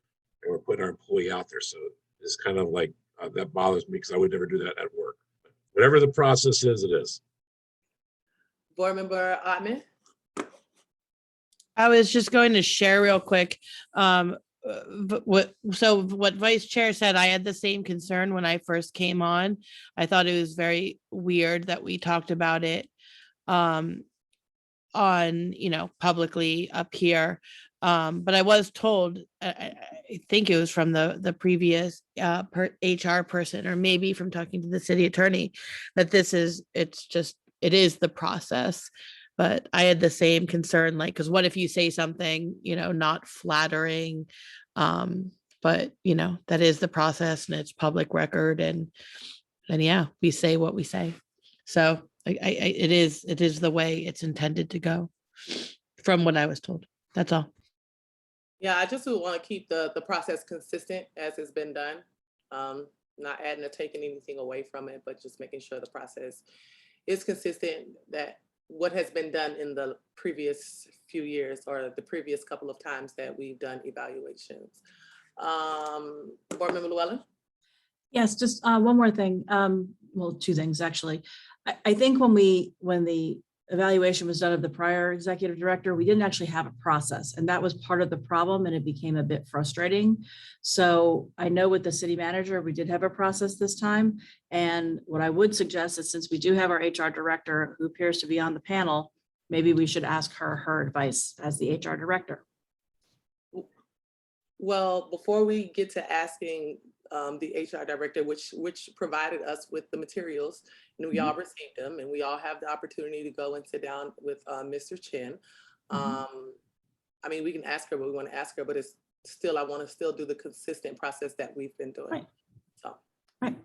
putting our employee out there. So it's kind of like that bothers me because I would never do that at work. Whatever the process is, it is. Board Member Ottman? I was just going to share real quick. What Vice Chair said, I had the same concern when I first came on. I thought it was very weird that we talked about it on, publicly up here. But I was told, I think it was from the previous HR person, or maybe from talking to the city attorney, that it is the process. But I had the same concern, because what if you say something, not flattering, but that is the process, and it's public record, and yeah, we say what we say. So it is the way it's intended to go, from what I was told. That's all. Yeah, I just would want to keep the process consistent as it's been done. Not adding or taking anything away from it, but just making sure the process is consistent, that what has been done in the previous few years or the previous couple of times that we've done evaluations. Board Member Llewellyn? Yes, just one more thing. Well, two things, actually. I think when the evaluation was done of the prior executive director, we didn't actually have a process, and that was part of the problem, and it became a bit frustrating. So I know with the city manager, we did have a process this time. And what I would suggest is, since we do have our HR director who appears to be on the panel, maybe we should ask her advice as the HR director. Well, before we get to asking the HR director, which provided us with the materials, and we all received them, and we all have the opportunity to go and sit down with Mr. Chen. I mean, we can ask her what we want to ask her, but it's still, I want to still do the consistent process that we've been doing. Right. So. Right.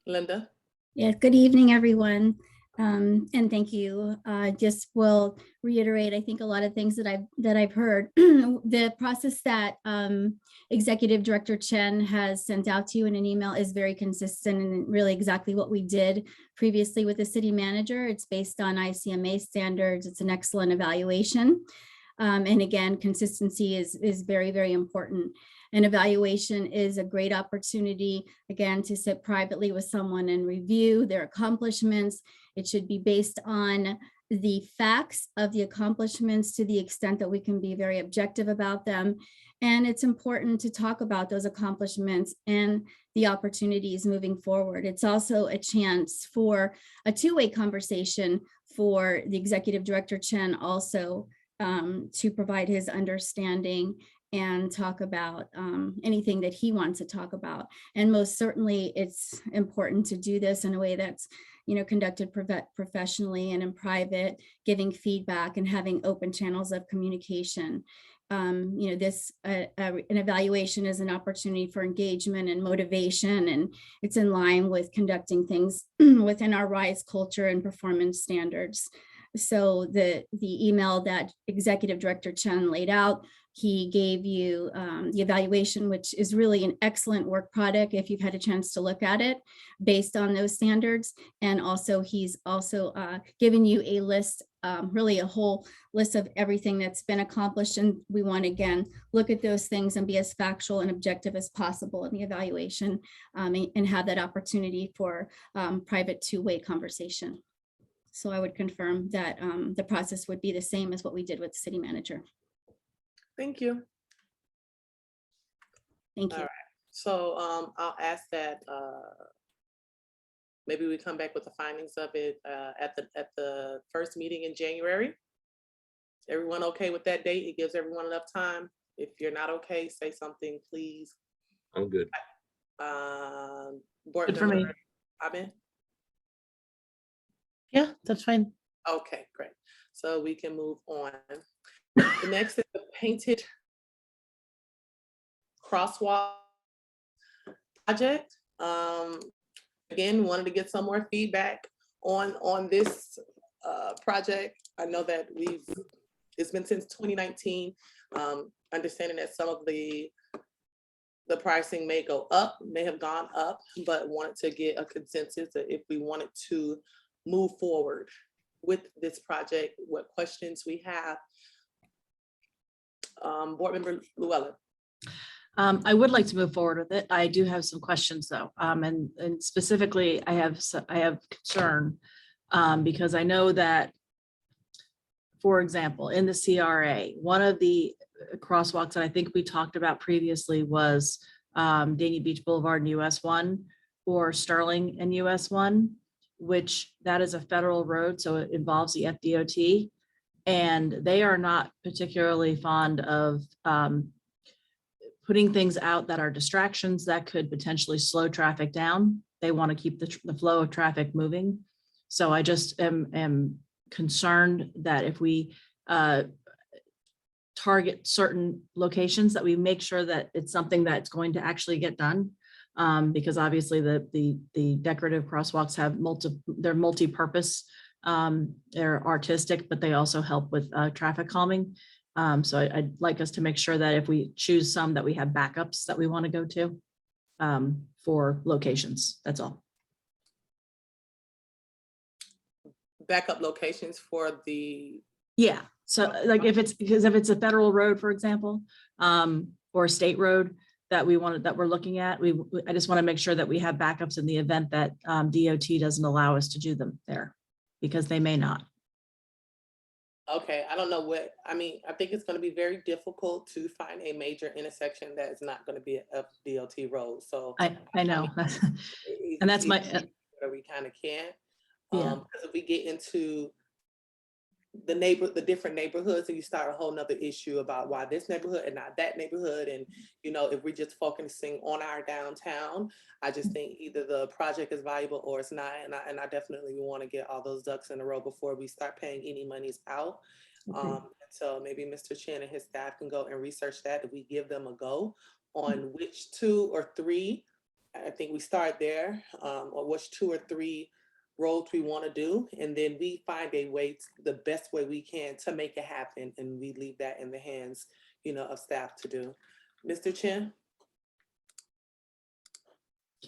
Linda? Yeah, good evening, everyone. And thank you. Just will reiterate, I think, a lot of things that I've heard. The process that Executive Director Chen has sent out to you in an email is very consistent, and really exactly what we did previously with the city manager. It's based on ICMA standards. It's an excellent evaluation. And again, consistency is very, very important. An evaluation is a great opportunity, again, to sit privately with someone and review their accomplishments. It should be based on the facts of the accomplishments to the extent that we can be very objective about them. And it's important to talk about those accomplishments and the opportunities moving forward. It's also a chance for a two-way conversation for the Executive Director Chen also to provide his understanding and talk about anything that he wants to talk about. And most certainly it's important to do this in a way that's conducted professionally and in private, giving feedback and having open channels of communication. An evaluation is an opportunity for engagement and motivation, and it's in line with conducting things within our RISE culture and performance standards. So the email that Executive Director Chen laid out, he gave you the evaluation, which is really an excellent work product if you've had a chance to look at it based on those standards. And also he's also given you a list, really a whole list of everything that's been accomplished. And we want to, again, look at those things and be as factual and objective as possible in the evaluation and have that opportunity for private two-way conversation. So I would confirm that the process would be the same as what we did with the city manager. Thank you. Thank you. All right. So I'll ask that maybe we come back with the findings of it at the first meeting in January. Everyone okay with that date? It gives everyone enough time. If you're not okay, say something, please. I'm good. Board Good for me. member Aben? Yeah, that's fine. Okay, great. So we can move on. The next is the painted crosswalk project. Again, wanted to get some more feedback on this project. I know that it's been since 2019. Understanding that some of the pricing may go up, may have gone up, but wanted to get a consensus that if we wanted to move forward with this project, what questions we have. Board Member Llewellyn. I would like to move forward with it. I do have some questions though. And specifically I have concern because I know that, for example, in the CRA, one of the crosswalks that I think we talked about previously was Dania Beach Boulevard and US 1 or Sterling and US 1, which that is a federal road. So it involves the FDOT and they are not particularly fond of putting things out that are distractions that could potentially slow traffic down. They want to keep the flow of traffic moving. So I just am concerned that if we target certain locations, that we make sure that it's something that's going to actually get done. Because obviously the decorative crosswalks have they're multi-purpose, they're artistic, but they also help with traffic calming. So I'd like us to make sure that if we choose some, that we have backups that we want to go to for locations. That's all. Backup locations for the. Yeah. So like if it's a federal road, for example, or a state road that we're looking at, I just want to make sure that we have backups in the event that DOT doesn't allow us to do them there, because they may not. Okay, I don't know I think it's going to be very difficult to find a major intersection that is not going to be a DOT road. So I know, and that's my. We kind of can't. Yeah. Because if we get into the different neighborhoods, and you start a whole nother issue about why this neighborhood and not that neighborhood, and if we're just focusing on our downtown, I just think either the project is valuable or it's not, and I definitely want to get all those ducks in a row before we start paying any monies out. Okay. So maybe Mr. Chen and his staff can go and research that. If we give them a go on which 2 or 3, I think we start there, or which 2 or 3 roads we want to do, and then we find a way, the best way we can to make it happen, and we leave that in the hands, of staff to do. Mr. Chen?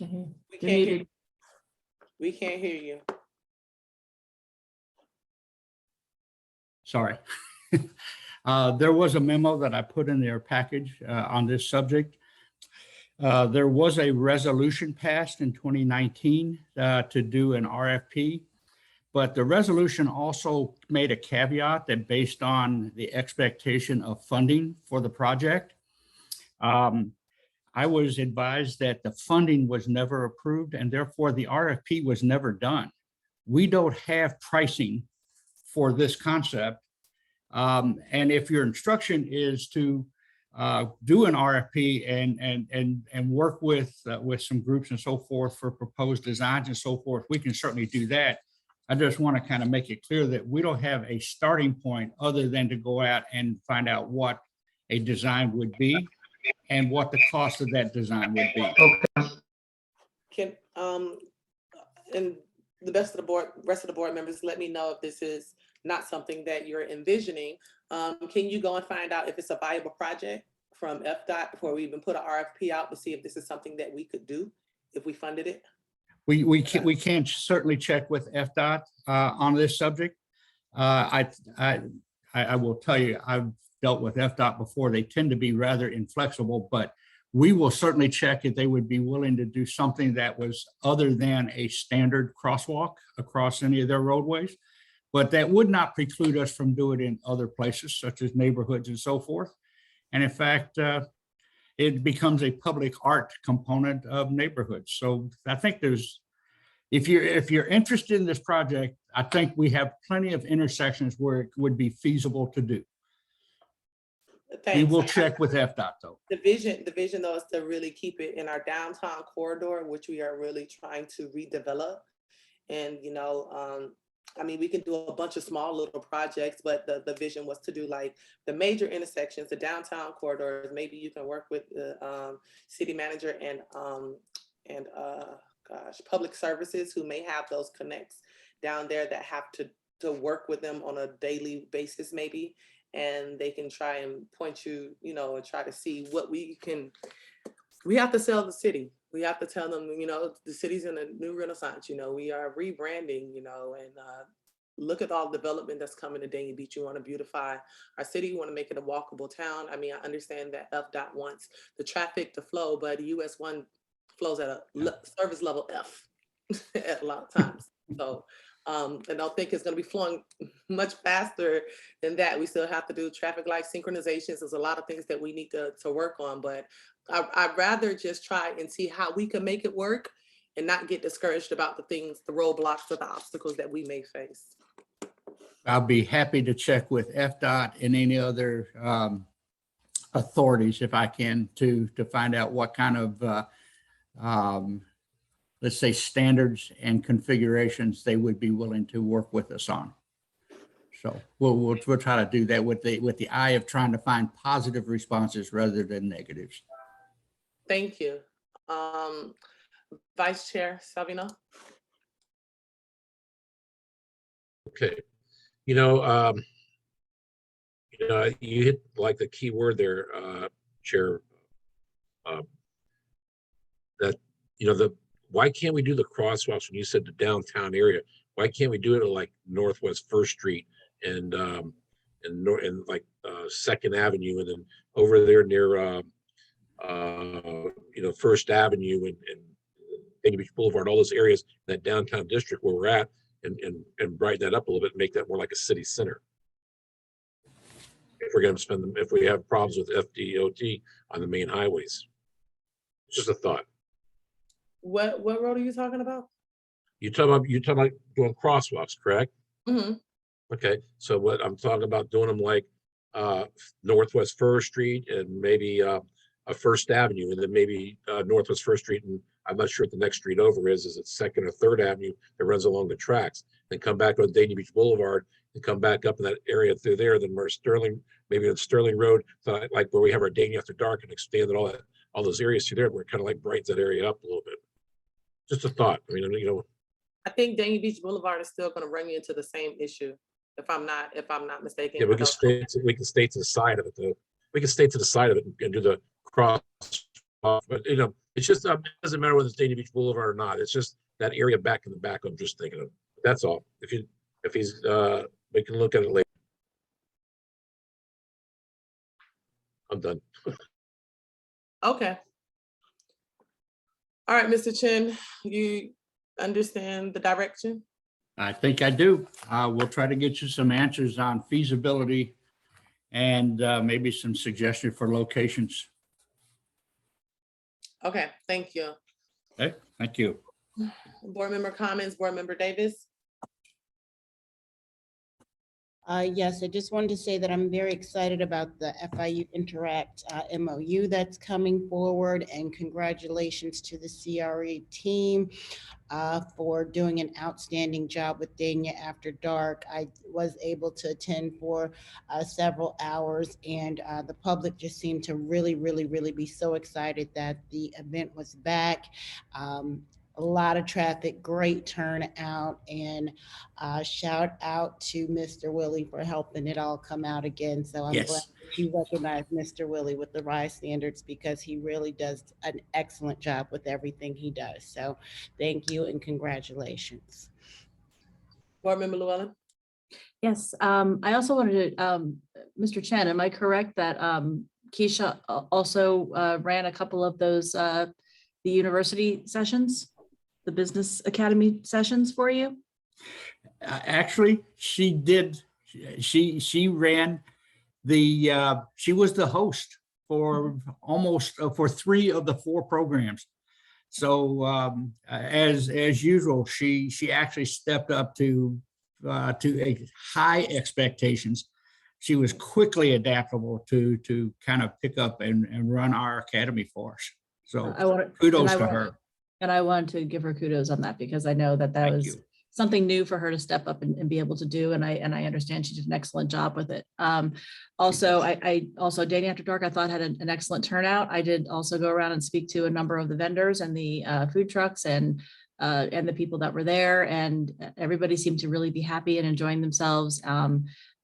We can't hear you. We can't hear you. Sorry. There was a memo that I put in their package on this subject. There was a resolution passed in 2019 to do an RFP, but the resolution also made a caveat that based on the expectation of funding for the project, I was advised that the funding was never approved and therefore the RFP was never done. We don't have pricing for this concept. And if your instruction is to do an RFP and work with some groups and so forth for proposed designs and so forth, we can certainly do that. I just want to kind of make it clear that we don't have a starting point other than to go out and find out what a design would be and what the cost of that design would be. Okay. And the rest of the board members, let me know if this is not something that you're envisioning, can you go and find out if it's a viable project from FDOT before we even put an RFP out to see if this is something that we could do if we funded it? We can certainly check with FDOT on this subject. I will tell you, I've dealt with FDOT before. They tend to be rather inflexible, but we will certainly check if they would be willing to do something that was other than a standard crosswalk across any of their roadways. But that would not preclude us from doing it in other places, such as neighborhoods and so forth. And in fact, it becomes a public art component of neighborhoods. So I think if you're interested in this project, I think we have plenty of intersections where it would be feasible to do. Thanks. We will check with FDOT though. The vision though is to really keep it in our downtown corridor, which we are really trying to redevelop. And, you know, I mean, we can do a bunch of small little projects, but the vision was to do like the major intersections, the downtown corridors. Maybe you can work with the city manager and public services who may have those connects down there that have to work with them on a daily basis maybe, and they can try and point you, you know, and try to see what we have to sell the city. We have to tell them, you know, the city's in a new renaissance, you know, we are rebranding, you know, and look at all the development that's coming to Dania Beach. You want to beautify our city. You want to make it a walkable town. I mean, I understand that FDOT wants the traffic to flow, but US 1 flows at a service level F at a lot of times. So, and I don't think it's going to be flowing much faster than that. We still have to do traffic light synchronizations. There's a lot of things that we need to work on, but I'd rather just try and see how we can make it work and not get discouraged about the things, the roadblocks or the obstacles that we may face. I'll be happy to check with FDOT and any other authorities if I can to find out what kind of let's say standards and configurations they would be willing to work with us on. So we'll try to do that with the eye of trying to find positive responses rather than negatives. Thank you. Vice Chair Savino. Okay. You hit like the key word there, Chair, that, you know, why can't we do the crosswalks when you said the downtown area? Why can't we do it at like Northwest First Street and like 2nd Avenue and then over there near, you know, First Avenue and Dania Beach Boulevard, all those areas, that downtown district where we're at, and brighten that up a little bit and make that more like a city center. If we're going to spend them, if we have problems with FDOT on the main highways. It's just a thought. What road are you talking about? You're talking about doing crosswalks, correct? Mm-hmm. Okay, so what I'm talking about doing them like Northwest First Street and maybe a First Avenue, and then maybe Northwest First Street, and I'm not sure what the next street over is it 2nd or 3rd Avenue that runs along the tracks, then come back on Dania Beach Boulevard and come back up in that area through there, then we're Sterling, maybe on Sterling Road, so like where we have our Dania After Dark, and expanded all those areas through there, where it kind of like brightens that area up a little bit. Just a thought. I mean, you know, I think Dania Beach Boulevard is still going to run you into the same issue, if I'm not mistaken. yeah, we can stay to the side of it though. We can stay to the side of it and do the cross. But you know, it's just it doesn't matter whether it's Dania Beach Boulevard or not. It's just that area back in the back. I'm just thinking of. That's all. If he's we can look at it later. I'm done. Okay. All right, Mr. Chin, you understand the direction? I think I do. We'll try to get you some answers on feasibility and maybe some suggestions for locations. Okay, thank you. Okay, thank you. Board member comments, Board Member Davis. Yes, I just wanted to say that I'm very excited about the FiU Interact MOU that's coming forward, and congratulations to the CRA team for doing an outstanding job with Dania After Dark. I was able to attend for several hours, and the public just seemed to really be so excited that the event was back. a lot of traffic, great turnout, and shout out to Mr. Willie for helping it all come out again. So I'm glad Yes. that you recognize Mr. Willie with the RISE standards, because he really does an excellent job with everything he does. So thank you and congratulations. Board Member Llewellyn? Yes, I also wanted to, Mr. Chen, am I correct that Keisha also ran a couple of those, the university sessions, the business academy sessions for you? Actually, she did. She ran the, she was the host for almost for 3 of the 4 programs. So as usual, she actually stepped up to high expectations. She was quickly adaptable to kind of pick up and run our academy for us. So kudos to her. And I wanted to give her kudos on that, because I know that Thank was you. something new for her to step up and be able to do. And I understand she did an excellent job with it. Also, I also Dating After Dark, I thought had an excellent turnout. I did also go around and speak to a number of the vendors and the food trucks and the people that were there, and everybody seemed to really be happy and enjoying themselves.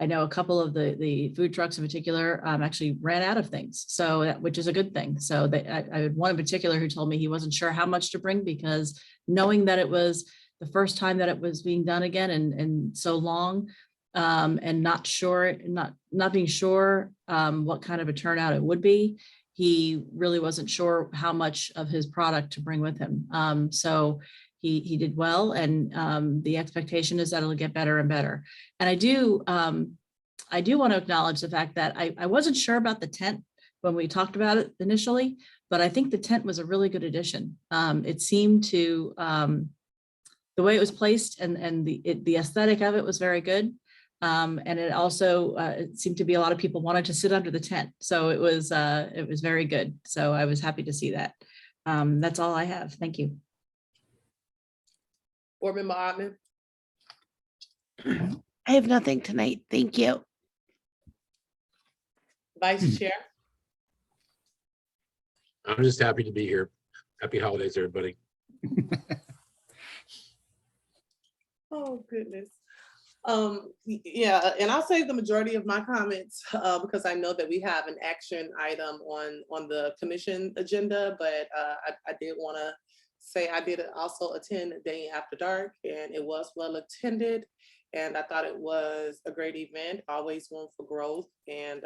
I know a couple of the food trucks in particular actually ran out of things, so which is a good thing. So I had one in particular who told me he wasn't sure how much to bring, because knowing that it was the first time that it was being done again and so long, and not being sure what kind of a turnout it would be, he really wasn't sure how much of his product to bring with him. So he did well, and the expectation is that it'll get better and better. And I do want to acknowledge the fact that I wasn't sure about the tent when we talked about it initially, but I think the tent was a really good addition. It seemed to, the way it was placed and the aesthetic of it was very good. And it also it seemed to be a lot of people wanted to sit under the tent. So it was very good. So I was happy to see that. That's all I have. Thank you. Board Member Ottman? I have nothing tonight. Thank you. Vice Chair? I'm just happy to be here. Happy holidays, everybody. Oh, goodness. Yeah, and I'll save the majority of my comments because I know that we have an action item on the commission agenda, but I did want to say I did also attend Dating After Dark, and it was well attended, and I thought it was a great event, always room for growth, and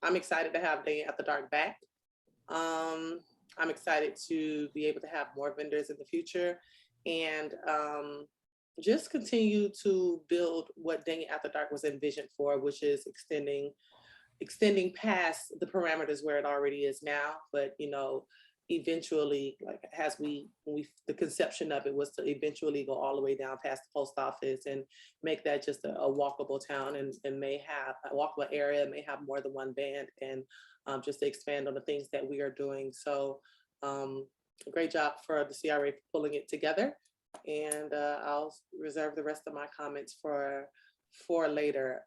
I'm excited to have Dating After Dark back. I'm excited to be able to have more vendors in the future, and just continue to build what Dating After Dark was envisioned for, which is extending past the parameters where it already is now. But eventually, like the conception of it was to eventually go all the way down past the post office and make that just a walkable town, and may have a walkable area, may have more than one band, and just to expand on the things that we are doing. So great job for the CRA for pulling it together. And I'll reserve the rest of my comments for later.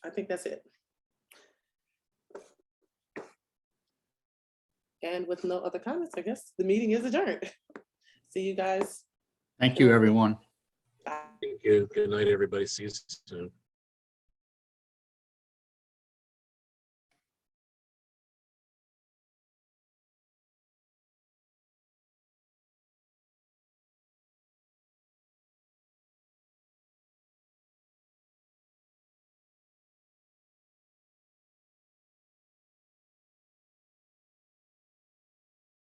I think that's it. And with no other comments, I guess the meeting is adjourned. See you guys. Thank you, everyone. Bye. Thank you. Good night, everybody. See you soon.